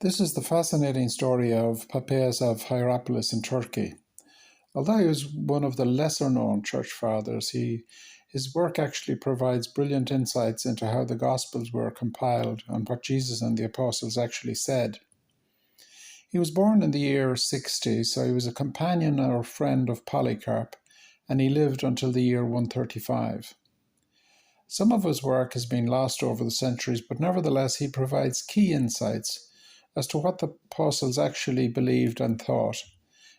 This is the fascinating story of Papias of Hierapolis in Turkey. Although he was one of the lesser-known church fathers, his work actually provides brilliant insights into how the Gospels were compiled and what Jesus and the apostles actually said. He was born in the year 60, so he was a companion or friend of Polycarp, and he lived until the year 135. Some of his work has been lost over the centuries, but nevertheless he provides key insights as to what the apostles actually believed and thought.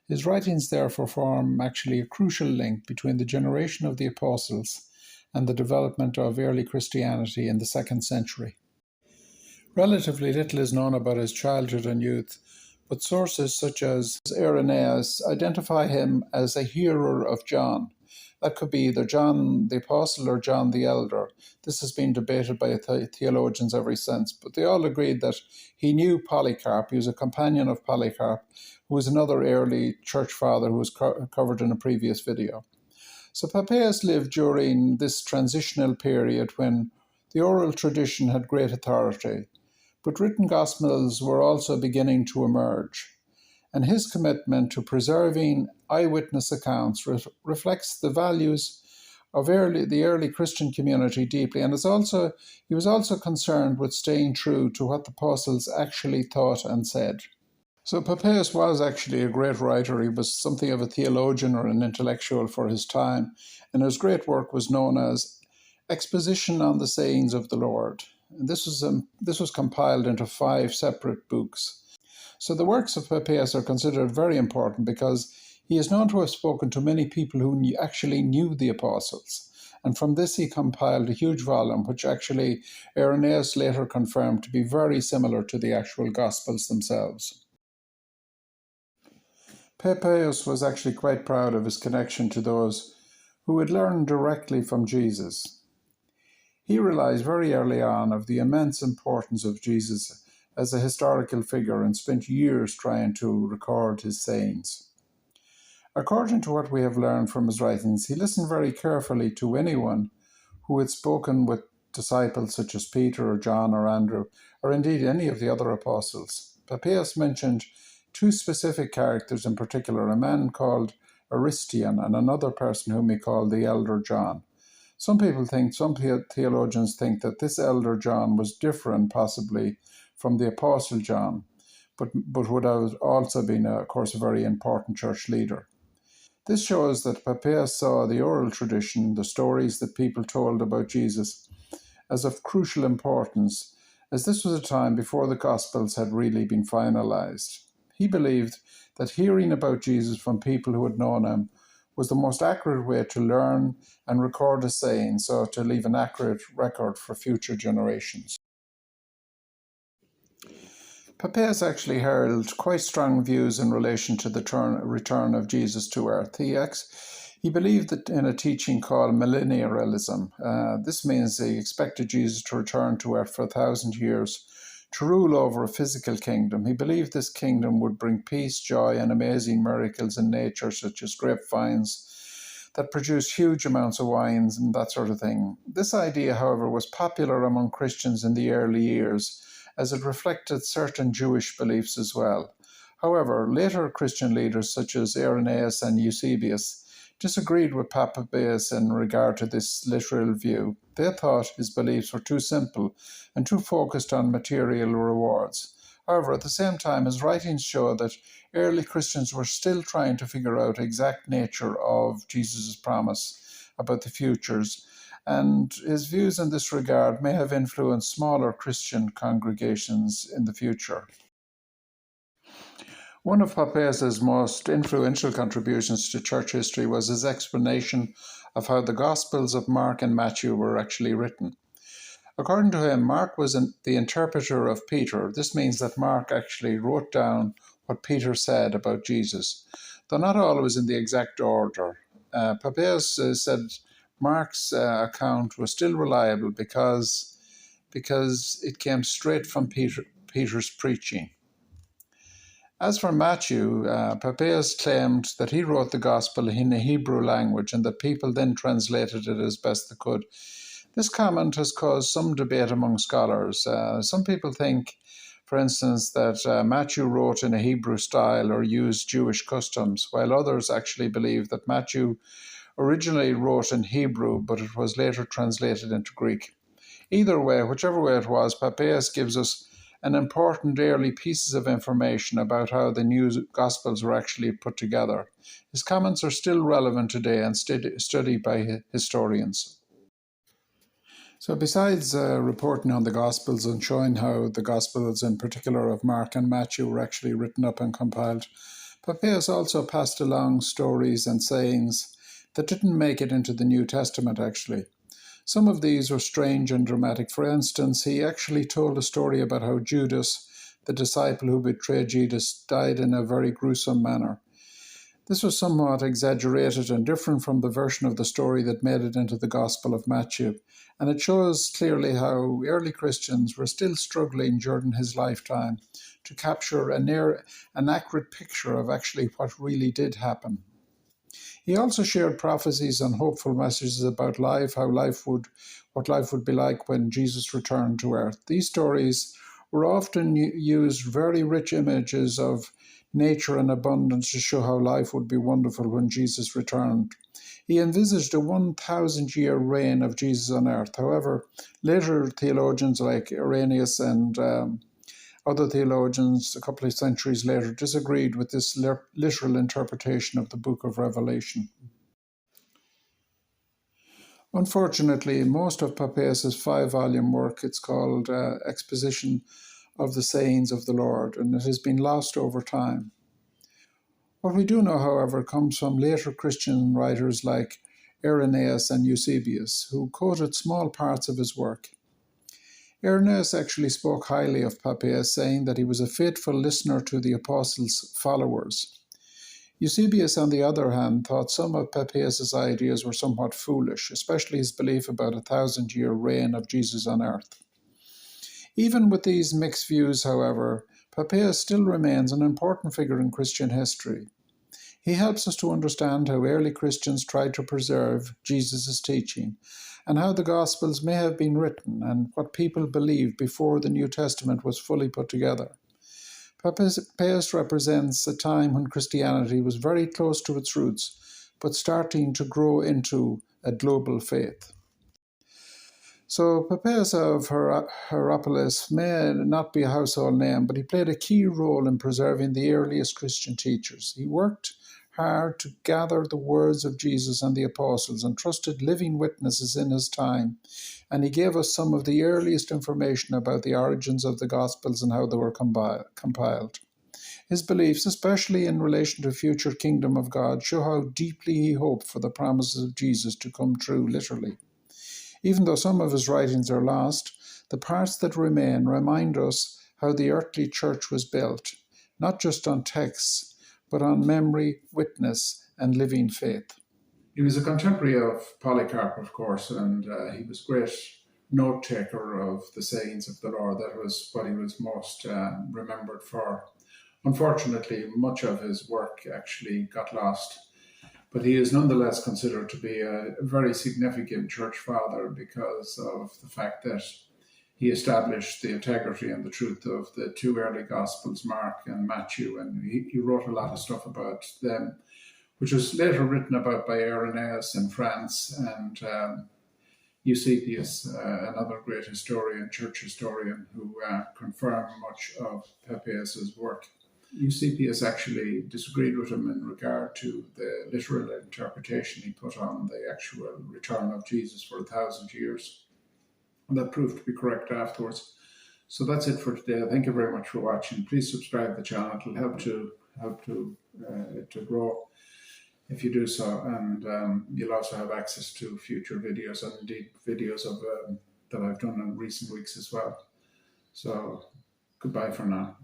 His writings therefore form actually a crucial link between the generation of the apostles and the development of early Christianity in the 2nd century. Relatively little is known about his childhood and youth, but sources such as Irenaeus identify him as a hearer of John. That could be either John the Apostle or John the Elder. This has been debated by theologians ever since, but they all agreed that he knew Polycarp. He was a companion of Polycarp, who was another early church father who was covered in a previous video. So Papias lived during this transitional period when the oral tradition had great authority, but written Gospels were also beginning to emerge. And his commitment to preserving eyewitness accounts reflects the values of the early Christian community deeply, and he was also concerned with staying true to what the apostles actually thought and said. So Papias was actually a great writer. He was something of a theologian or an intellectual for his time, and his great work was known as Exposition on the Sayings of the Lord. And this was compiled into 5 separate books. So the works of Papias are considered very important because he is known to have spoken to many people who actually knew the apostles. And from this he compiled a huge volume, which actually Irenaeus later confirmed to be very similar to the actual Gospels themselves. Papias was actually quite proud of his connection to those who had learned directly from Jesus. He realized very early on of the immense importance of Jesus as a historical figure and spent years trying to record his sayings. According to what we have learned from his writings, he listened very carefully to anyone who had spoken with disciples such as Peter or John or Andrew, or indeed any of the other apostles. Papias mentioned 2 specific characters in particular, a man called Aristian and another person whom he called the Elder John. Some theologians think that this Elder John was different possibly from the Apostle John, but would have also been, of course, a very important church leader. This shows that Papias saw the oral tradition, the stories that people told about Jesus, as of crucial importance, as this was a time before the Gospels had really been finalized. He believed that hearing about Jesus from people who had known him was the most accurate way to learn and record his sayings, so to leave an accurate record for future generations. Papias actually held quite strong views in relation to the return of Jesus to earth. He believed that in a teaching called Millennialism. This means he expected Jesus to return to earth for 1,000 years to rule over a physical kingdom. He believed this kingdom would bring peace, joy, and amazing miracles in nature, such as grapevines that produce huge amounts of wines and that sort of thing. This idea, however, was popular among Christians in the early years, as it reflected certain Jewish beliefs as well. However, later Christian leaders such as Irenaeus and Eusebius disagreed with Papias in regard to this literal view. They thought his beliefs were too simple and too focused on material rewards. However, at the same time, his writings show that early Christians were still trying to figure out exact nature of Jesus' promise about the futures, and his views in this regard may have influenced smaller Christian congregations in the future. One of Papias' most influential contributions to church history was his explanation of how the Gospels of Mark and Matthew were actually written. According to him, Mark was the interpreter of Peter. This means that Mark actually wrote down what Peter said about Jesus, though not always in the exact order. Papias said Mark's account was still reliable because it came straight from Peter's preaching. As for Matthew, Papias claimed that he wrote the Gospel in the Hebrew language and that people then translated it as best they could. This comment has caused some debate among scholars. Some people think, for instance, that Matthew wrote in a Hebrew style or used Jewish customs, while others actually believe that Matthew originally wrote in Hebrew, but it was later translated into Greek. Either way, whichever way it was, Papias gives us an important early pieces of information about how the new Gospels were actually put together. His comments are still relevant today and studied by historians. So besides reporting on the Gospels and showing how the Gospels in particular of Mark and Matthew were actually written up and compiled, Papias also passed along stories and sayings that didn't make it into the New Testament actually. Some of these were strange and dramatic. For instance, he actually told a story about how Judas, the disciple who betrayed Jesus, died in a very gruesome manner. This was somewhat exaggerated and different from the version of the story that made it into the Gospel of Matthew, and it shows clearly how early Christians were still struggling during his lifetime to capture an accurate picture of actually what really did happen. He also shared prophecies and hopeful messages about life, what life would be like when Jesus returned to earth. These stories were often used very rich images of nature and abundance to show how life would be wonderful when Jesus returned. He envisaged a 1,000-year reign of Jesus on earth. However, later theologians like Irenaeus and other theologians a couple of centuries later disagreed with this literal interpretation of the book of Revelation. Unfortunately, most of Papias' 5-volume work, it's called Exposition of the Sayings of the Lord, and it has been lost over time. What we do know, however, comes from later Christian writers like Irenaeus and Eusebius, who quoted small parts of his work. Irenaeus actually spoke highly of Papias, saying that he was a faithful listener to the apostles' followers. Eusebius, on the other hand, thought some of Papias' ideas were somewhat foolish, especially his belief about a 1,000-year reign of Jesus on earth. Even with these mixed views, however, Papias still remains an important figure in Christian history. He helps us to understand how early Christians tried to preserve Jesus' teaching, and how the Gospels may have been written and what people believed before the New Testament was fully put together. Papias represents a time when Christianity was very close to its roots, but starting to grow into a global faith. So Papias of Hierapolis may not be a household name, but he played a key role in preserving the earliest Christian teachers. He worked hard to gather the words of Jesus and the apostles and trusted living witnesses in his time. And he gave us some of the earliest information about the origins of the Gospels and how they were compiled. His beliefs, especially in relation to the future kingdom of God, show how deeply he hoped for the promises of Jesus to come true literally. Even though some of his writings are lost, the parts that remain remind us how the earthly church was built, not just on texts, but on memory, witness, and living faith. He was a contemporary of Polycarp, of course, and he was a great note-taker of the sayings of the Lord. That was what he was most remembered for. Unfortunately, much of his work actually got lost, but he is nonetheless considered to be a very significant church father because of the fact that he established the integrity and the truth of the two early Gospels, Mark and Matthew, and he wrote a lot of stuff about them, which was later written about by Irenaeus in France and Eusebius, another great historian, church historian, who confirmed much of Papias' work. Eusebius actually disagreed with him in regard to the literal interpretation he put on the actual return of Jesus for 1,000 years. And that proved to be correct afterwards. So that's it for today. Thank you very much for watching. Please subscribe to the channel. It'll help to grow if you do so. And you'll also have access to future videos and indeed videos of that I've done in recent weeks as well. So goodbye for now.